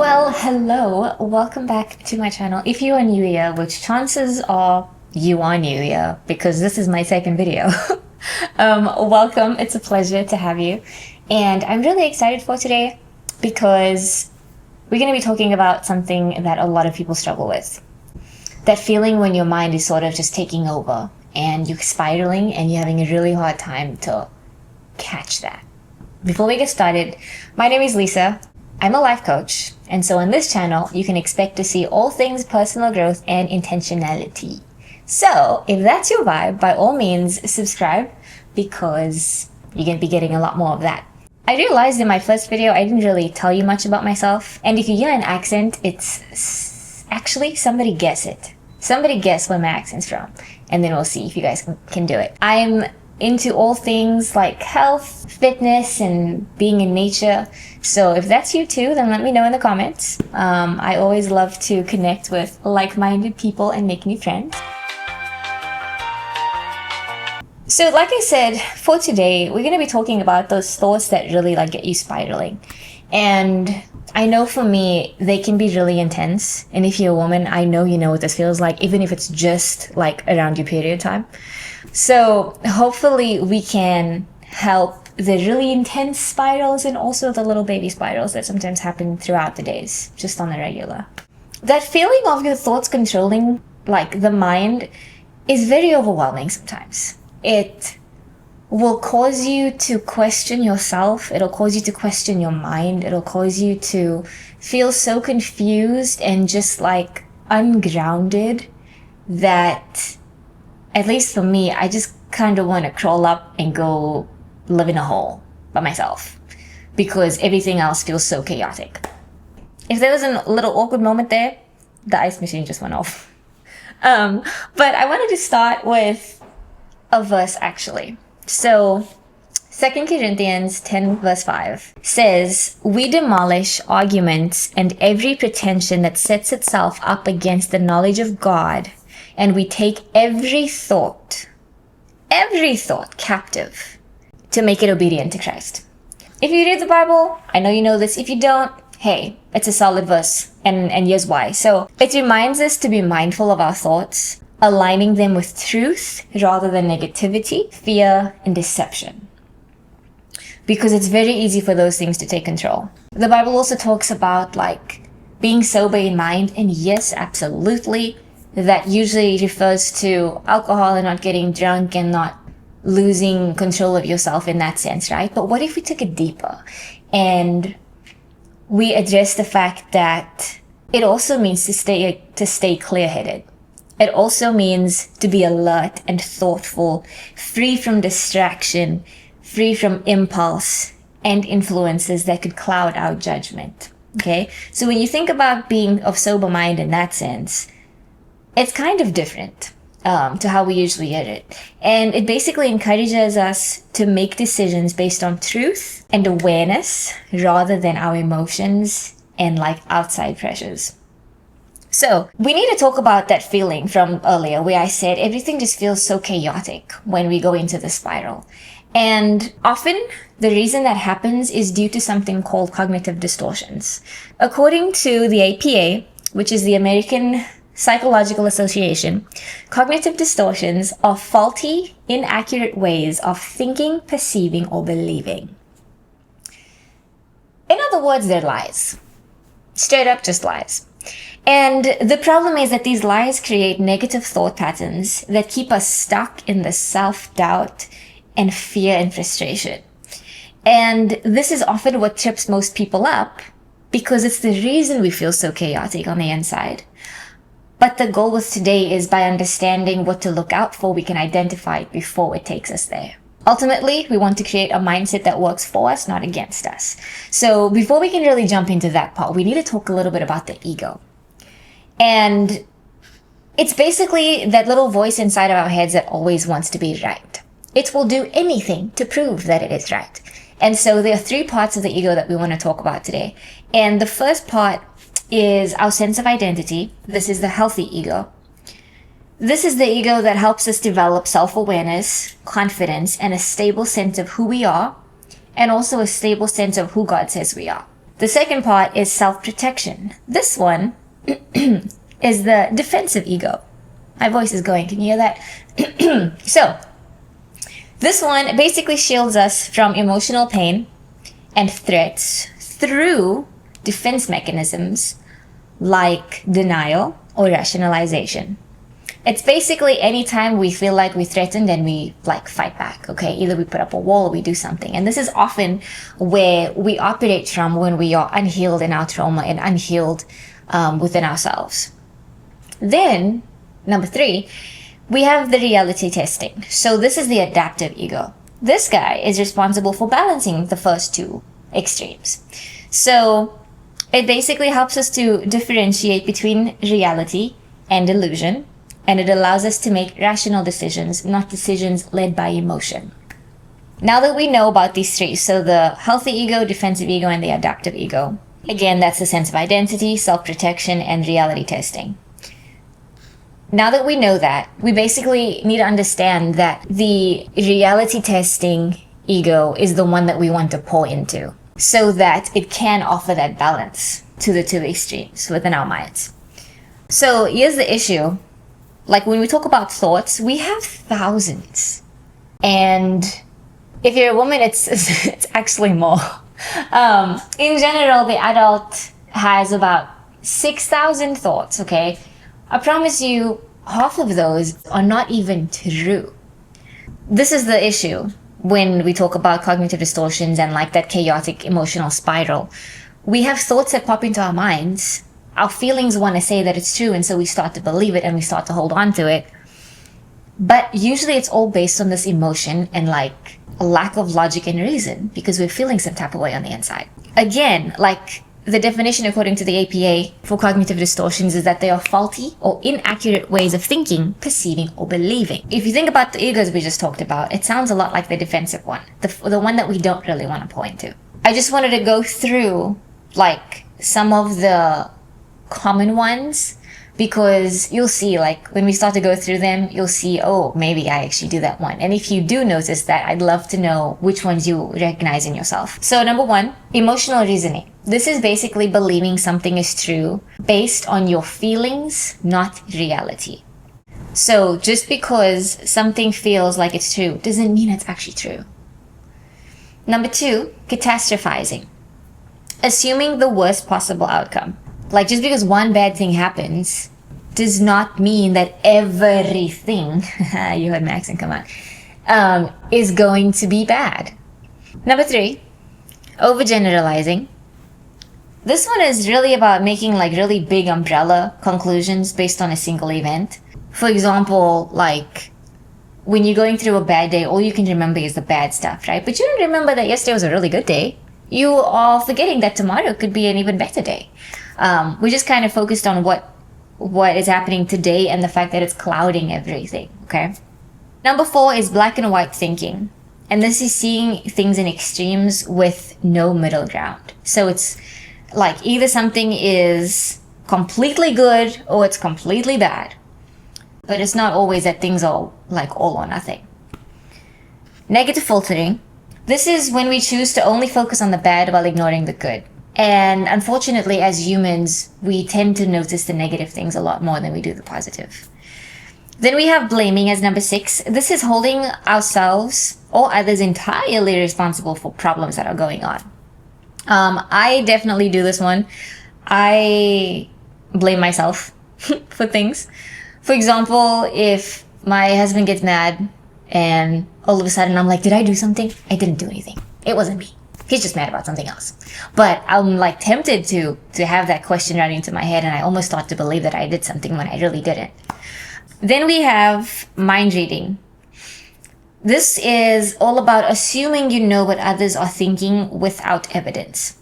Well, hello, welcome back to my channel. If you are new here, which chances are you are new here because this is my second video. Welcome, it's a pleasure to have you. And I'm really excited for today because we're going to be talking about something that a lot of people struggle with. That feeling when your mind is sort of just taking over and you're spiraling and you're having a really hard time to catch that. Before we get started, my name is Lisa. I'm a life coach, and so on this channel, you can expect to see all things personal growth and intentionality. So if that's your vibe, by all means, subscribe because you're going to be getting a lot more of that. I realized in my first video, I didn't really tell you much about myself. And if you hear an accent, it's actually, somebody guess it. Somebody guess where my accent's from. And then we'll see if you guys can do it. I'm into all things like health, fitness, and being in nature. So if that's you too, then let me know in the comments. I always love to connect with like-minded people and make new friends. So like I said, for today, we're going to be talking about those thoughts that really get you spiraling. And I know for me, they can be really intense. And if you're a woman, I know you know what this feels like, even if it's just around your period time. So hopefully we can help the really intense spirals and also the little baby spirals that sometimes happen throughout the days, just on the regular. That feeling of your thoughts controlling the mind is very overwhelming sometimes. It will cause you to question yourself. It'll cause you to question your mind. It'll cause you to feel so confused and just ungrounded that, at least for me, I just kind of want to crawl up and go live in a hole by myself because everything else feels so chaotic. If there was a little awkward moment there, the ice machine just went off. But I wanted to start with a verse actually. So 2 Corinthians 10 verse 5 says, "We demolish arguments and every pretension that sets itself up against the knowledge of God, and we take every thought captive to make it obedient to Christ." If you read the Bible, I know you know this. If you don't, hey, it's a solid verse, and here's why. So it reminds us to be mindful of our thoughts, aligning them with truth rather than negativity, fear, and deception. Because it's very easy for those things to take control. The Bible also talks about being sober in mind, and yes, absolutely, that usually refers to alcohol and not getting drunk and not losing control of yourself in that sense, right? But what if we took it deeper and we address the fact that it also means to stay clear-headed. It also means to be alert and thoughtful, free from distraction, free from impulse and influences that could cloud our judgment. Okay? So when you think about being of sober mind in that sense, it's kind of different to how we usually get it. And it basically encourages us to make decisions based on truth and awareness rather than our emotions and outside pressures. So we need to talk about that feeling from earlier where I said everything just feels so chaotic when we go into the spiral. And often the reason that happens is due to something called cognitive distortions. According to the APA, which is the American Psychological Association, cognitive distortions are faulty, inaccurate ways of thinking, perceiving, or believing. In other words, they're lies. Straight up, just lies. And the problem is that these lies create negative thought patterns that keep us stuck in the self-doubt and fear and frustration. And this is often what trips most people up because it's the reason we feel so chaotic on the inside. But the goal with today is by understanding what to look out for, we can identify it before it takes us there. Ultimately, we want to create a mindset that works for us, not against us. So before we can really jump into that part, we need to talk a little bit about the ego. And it's basically that little voice inside of our heads that always wants to be right. It will do anything to prove that it is right. And so there are 3 parts of the ego that we want to talk about today. And the first part is our sense of identity. This is the healthy ego. This is the ego that helps us develop self-awareness, confidence, and a stable sense of who we are, and also a stable sense of who God says we are. The second part is self-protection. This one is the defensive ego. My voice is going, can you hear that? So, this one basically shields us from emotional pain and threats through defense mechanisms like denial or rationalization. It's basically anytime we feel like we're threatened and we like fight back, okay? Either we put up a wall or we do something. And this is often where we operate from when we are unhealed in our trauma and unhealed within ourselves. Then, number 3, we have the reality testing. So this is the adaptive ego. This guy is responsible for balancing the first two extremes. So it basically helps us to differentiate between reality and illusion. And it allows us to make rational decisions, not decisions led by emotion. Now that we know about these three, so the healthy ego, defensive ego, and the adaptive ego, again, that's the sense of identity, self-protection, and reality testing. Now that we know that, we basically need to understand that the reality testing ego is the one that we want to pour into so that it can offer that balance to the two extremes within our minds. So here's the issue. Like when we talk about thoughts, we have thousands. And if you're a woman, it's actually more. In general, the adult has about 6,000 thoughts, okay? I promise you, half of those are not even true. This is the issue when we talk about cognitive distortions and like that chaotic emotional spiral. We have thoughts that pop into our minds. Our feelings want to say that it's true, and so we start to believe it and we start to hold on to it. But usually it's all based on this emotion and like a lack of logic and reason because we're feeling some type of way on the inside. Again, like the definition according to the APA for cognitive distortions is that they are faulty or inaccurate ways of thinking, perceiving, or believing. If you think about the egos we just talked about, it sounds a lot like the defensive one, the one that we don't really want to point to. I just wanted to go through like some of the common ones because you'll see like when we start to go through them, you'll see, oh, maybe I actually do that one. And if you do notice that, I'd love to know which ones you recognize in yourself. So number 1, emotional reasoning. This is basically believing something is true based on your feelings, not reality. So just because something feels like it's true doesn't mean it's actually true. Number 2, catastrophizing. Assuming the worst possible outcome. Like just because one bad thing happens does not mean that everything, you heard my accent come out, is going to be bad. Number 3, overgeneralizing. This one is really about making like really big umbrella conclusions based on a single event. For example, like when you're going through a bad day, all you can remember is the bad stuff, right? But you don't remember that yesterday was a really good day. You are forgetting that tomorrow could be an even better day. We just kind of focused on what is happening today and the fact that it's clouding everything, okay? Number 4 is black and white thinking. And this is seeing things in extremes with no middle ground. So it's like either something is completely good or it's completely bad. But it's not always that things are like all or nothing. Negative filtering. This is when we choose to only focus on the bad while ignoring the good. And unfortunately, as humans, we tend to notice the negative things a lot more than we do the positive. Then we have blaming as number 6. This is holding ourselves or others entirely responsible for problems that are going on. I definitely do this one. I blame myself for things. For example, if my husband gets mad and all of a sudden I'm like, did I do something? I didn't do anything. It wasn't me. He's just mad about something else. But I'm like tempted to have that question running into my head, and I almost start to believe that I did something when I really didn't. Then we have mind reading. This is all about assuming you know what others are thinking without evidence.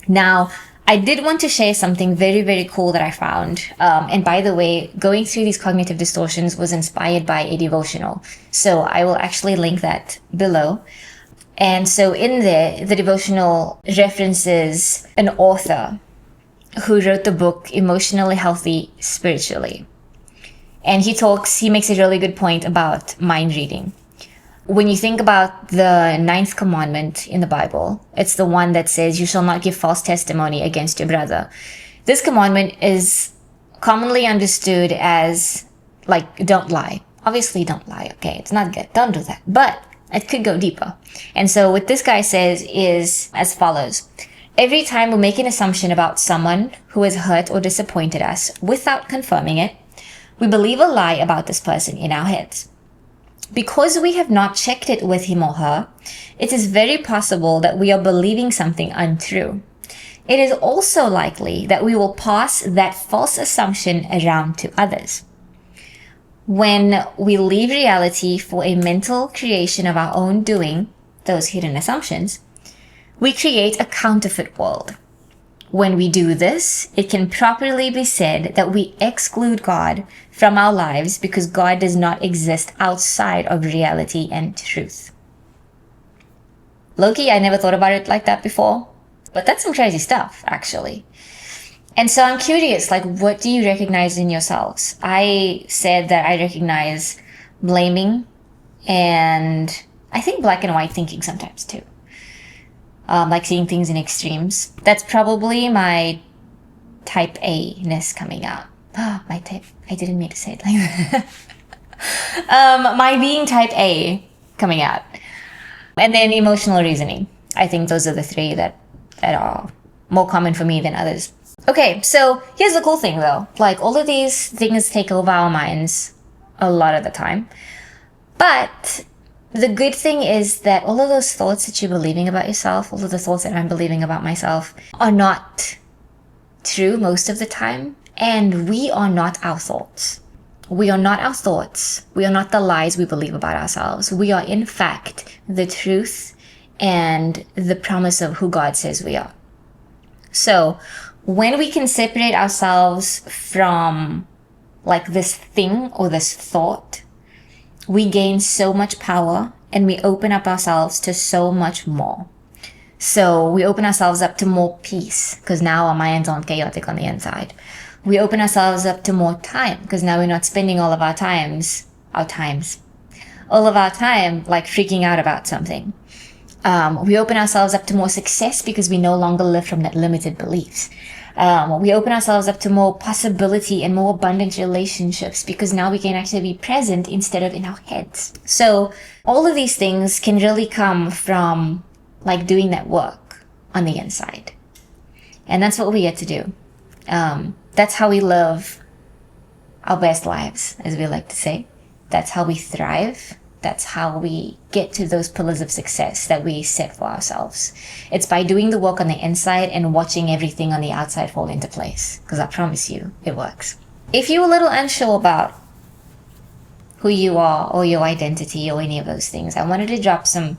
Now, I did want to share something very, very cool that I found. And by the way, going through these cognitive distortions was inspired by a devotional. So I will actually link that below. And so in there, the devotional references an author who wrote the book Emotionally Healthy Spiritually. And he makes a really good point about mind reading. when you think about the 9th commandment in the Bible, it's the one that says, you shall not give false testimony against your brother. This commandment is commonly understood as, like, don't lie. Obviously, don't lie, okay? It's not good. Don't do that. But it could go deeper. And so what this guy says is as follows. Every time we make an assumption about someone who has hurt or disappointed us without confirming it, we believe a lie about this person in our heads. Because we have not checked it with him or her, it is very possible that we are believing something untrue. It is also likely that we will pass that false assumption around to others. When we leave reality for a mental creation of our own doing, those hidden assumptions, we create a counterfeit world. When we do this, it can properly be said that we exclude God from our lives because God does not exist outside of reality and truth. Loki, I never thought about it like that before, but that's some crazy stuff, actually. And so I'm curious, like, what do you recognize in yourselves? I said that I recognize blaming and I think black and white thinking sometimes too. Like seeing things in extremes. That's probably my type A-ness coming out. My type, I didn't mean to say it like that. My being type A coming out. And then emotional reasoning. I think those are the three that are more common for me than others. Okay, so here's the cool thing though. Like, all of these things take over our minds a lot of the time. But the good thing is that all of those thoughts that you're believing about yourself, all of the thoughts that I'm believing about myself, are not true most of the time. And we are not our thoughts. We are not our thoughts. We are not the lies we believe about ourselves. We are, in fact, the truth and the promise of who God says we are. So when we can separate ourselves from like this thing or this thought, we gain so much power and we open up ourselves to so much more. So we open ourselves up to more peace because now our minds aren't chaotic on the inside. We open ourselves up to more time because now we're not spending all of our time like freaking out about something. We open ourselves up to more success because we no longer live from that limited beliefs. We open ourselves up to more possibility and more abundant relationships because now we can actually be present instead of in our heads. So all of these things can really come from like doing that work on the inside. And that's what we get to do. That's how we live our best lives, as we like to say. That's how we thrive. That's how we get to those pillars of success that we set for ourselves. It's by doing the work on the inside and watching everything on the outside fall into place. Because I promise you, it works. If you're a little unsure about who you are or your identity or any of those things, I wanted to drop some,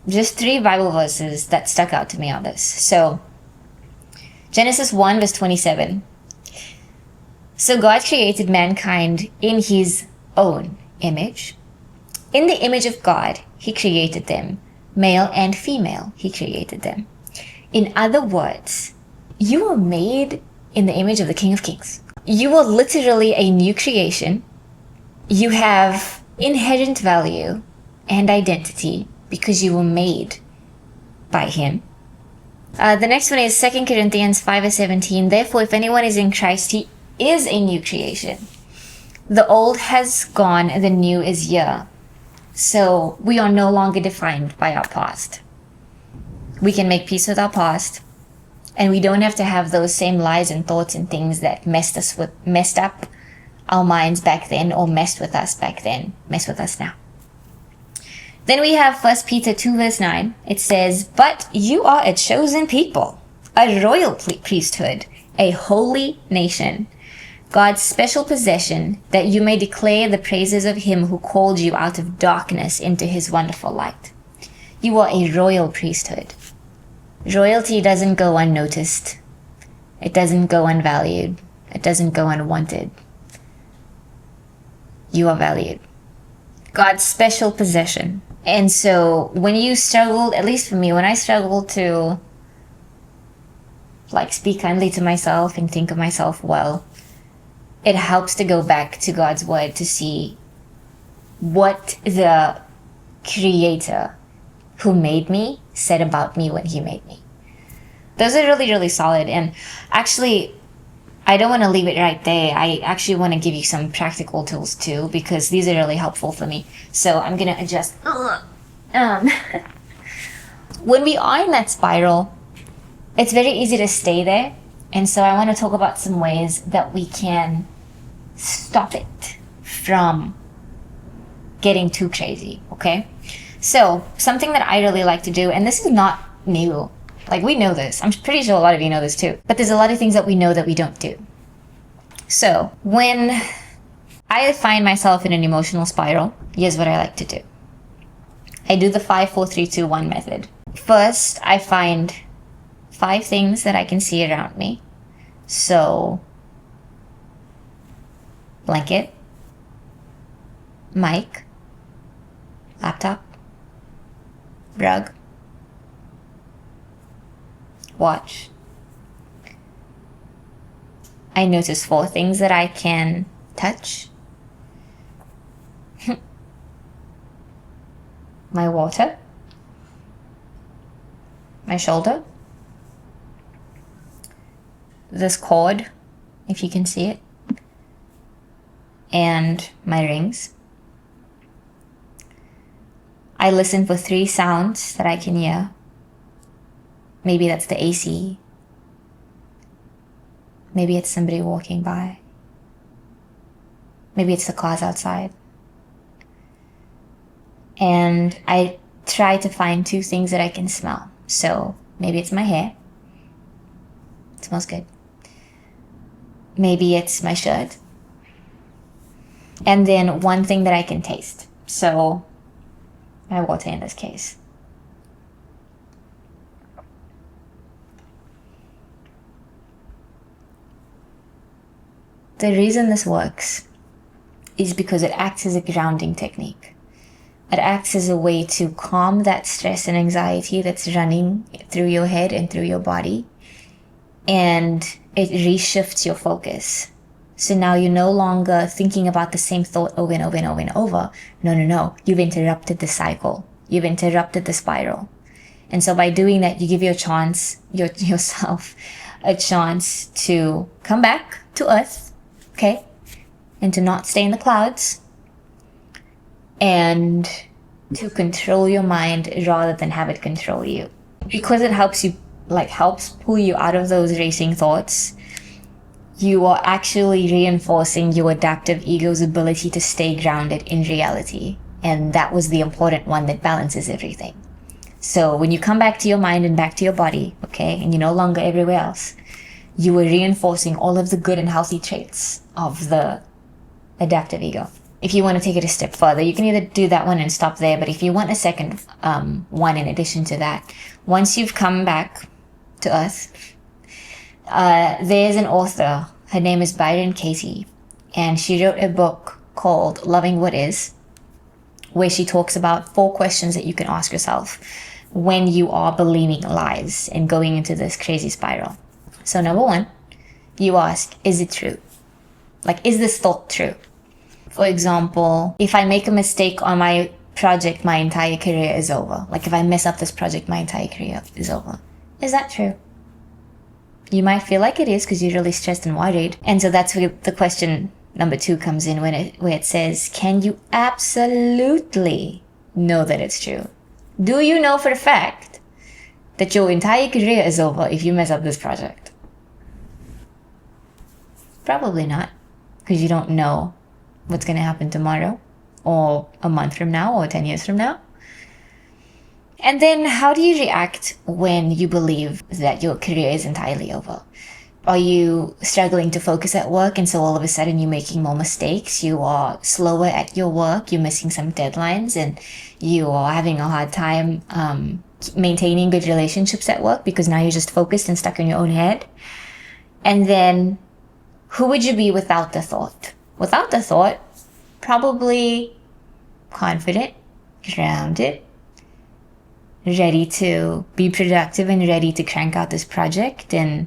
just 3 Bible verses that stuck out to me on this. So, Genesis 1 verse 27. So God created mankind in his own image. In the image of God, he created them. Male and female, he created them. In other words, you were made in the image of the King of Kings. You are literally a new creation. You have inherent value and identity because you were made by him. The next one is 2 Corinthians 5 verse 17. Therefore, if anyone is in Christ, he is a new creation. The old has gone and the new is here. So we are no longer defined by our past. We can make peace with our past, and we don't have to have those same lies and thoughts and things that messed up our minds back then or messed with us back then, mess with us now. Then we have 1 Peter 2 verse 9. It says, but you are a chosen people, a royal priesthood, a holy nation, God's special possession, that you may declare the praises of him who called you out of darkness into his wonderful light. You are a royal priesthood. Royalty doesn't go unnoticed. It doesn't go unvalued. It doesn't go unwanted. You are valued. God's special possession. And so when you struggle, at least for me, when I struggle to like speak kindly to myself and think of myself well, it helps to go back to God's word to see what the creator who made me said about me when he made me. Those are really, really solid. And actually, I don't want to leave it right there. I actually want to give you some practical tools too, because these are really helpful for me. So I'm going to adjust. When we are in that spiral, it's very easy to stay there. And so I want to talk about some ways that we can stop it from getting too crazy, okay? So something that I really like to do, and this is not new, like we know this, I'm pretty sure a lot of you know this too, but there's a lot of things that we know that we don't do. So when I find myself in an emotional spiral, here's what I like to do. I do the 5, 4, 3, 2, 1 method. First, I find 5 things that I can see around me. So, blanket, mic, laptop, rug, watch. I notice 4 things that I can touch. My water, my shoulder, this cord, if you can see it, and my rings. I listen for 3 sounds that I can hear. Maybe that's the AC. Maybe it's somebody walking by. Maybe it's the cars outside. And I try to find 2 things that I can smell. So maybe it's my hair. It smells good. Maybe it's my shirt. And then 1 thing that I can taste. So my water in this case. The reason this works is because it acts as a grounding technique. It acts as a way to calm that stress and anxiety that's running through your head and through your body. And it reshifts your focus. So now you're no longer thinking about the same thought over and over and over and over. No. You've interrupted the cycle. You've interrupted the spiral. And so by doing that, you give yourself a chance to come back to earth, okay? And to not stay in the clouds. And to control your mind rather than have it control you. Because it helps pull you out of those racing thoughts, you are actually reinforcing your adaptive ego's ability to stay grounded in reality. And that was the important one that balances everything. So when you come back to your mind and back to your body, okay, and you're no longer everywhere else, you are reinforcing all of the good and healthy traits of the adaptive ego. If you want to take it a step further, you can either do that one and stop there, but if you want a second one in addition to that, once you've come back to earth, there's an author, her name is Byron Katie, and she wrote a book called Loving What Is, where she talks about 4 questions that you can ask yourself when you are believing lies and going into this crazy spiral. So number 1, you ask, is it true? Like, is this thought true? For example, if I make a mistake on my project, my entire career is over. Like if I mess up this project, my entire career is over. Is that true? You might feel like it is because you're really stressed and worried. And so that's where the question number 2 comes in, where it says, can you absolutely know that it's true? Do you know for a fact that your entire career is over if you mess up this project? Probably not, because you don't know what's going to happen tomorrow or a month from now or 10 years from now. And then how do you react when you believe that your career is entirely over? Are you struggling to focus at work and so all of a sudden you're making more mistakes? You are slower at your work, you're missing some deadlines, and you are having a hard time maintaining good relationships at work because now you're just focused and stuck in your own head? And then who would you be without the thought? Without the thought, probably confident, grounded, ready to be productive and ready to crank out this project and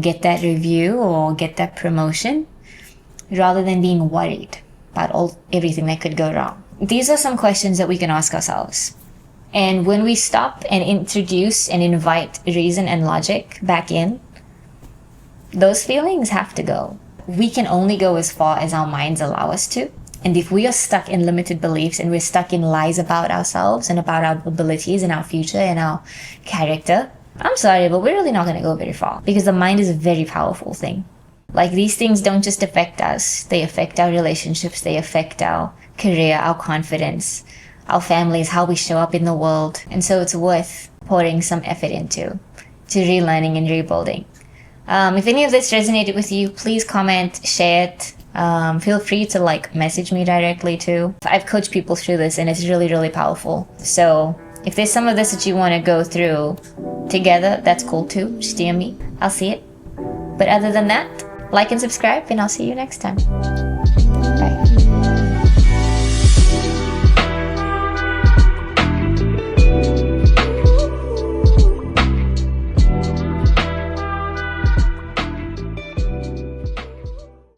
get that review or get that promotion, rather than being worried. about everything that could go wrong? These are some questions that we can ask ourselves. And when we stop and introduce and invite reason and logic back in, those feelings have to go. We can only go as far as our minds allow us to. And if we are stuck in limited beliefs and we're stuck in lies about ourselves and about our abilities and our future and our character, I'm sorry, but we're really not going to go very far, because the mind is a very powerful thing. Like, these things don't just affect us. They affect our relationships. They affect our career, our confidence, our families, how we show up in the world. And so it's worth pouring some effort into relearning and rebuilding. If any of this resonated with you, please comment, share it. Feel free to message me directly too. I've coached people through this and it's really, really powerful. So if there's some of this that you want to go through together, that's cool too. Just DM me. I'll see it. But other than that, like and subscribe, and I'll see you next time.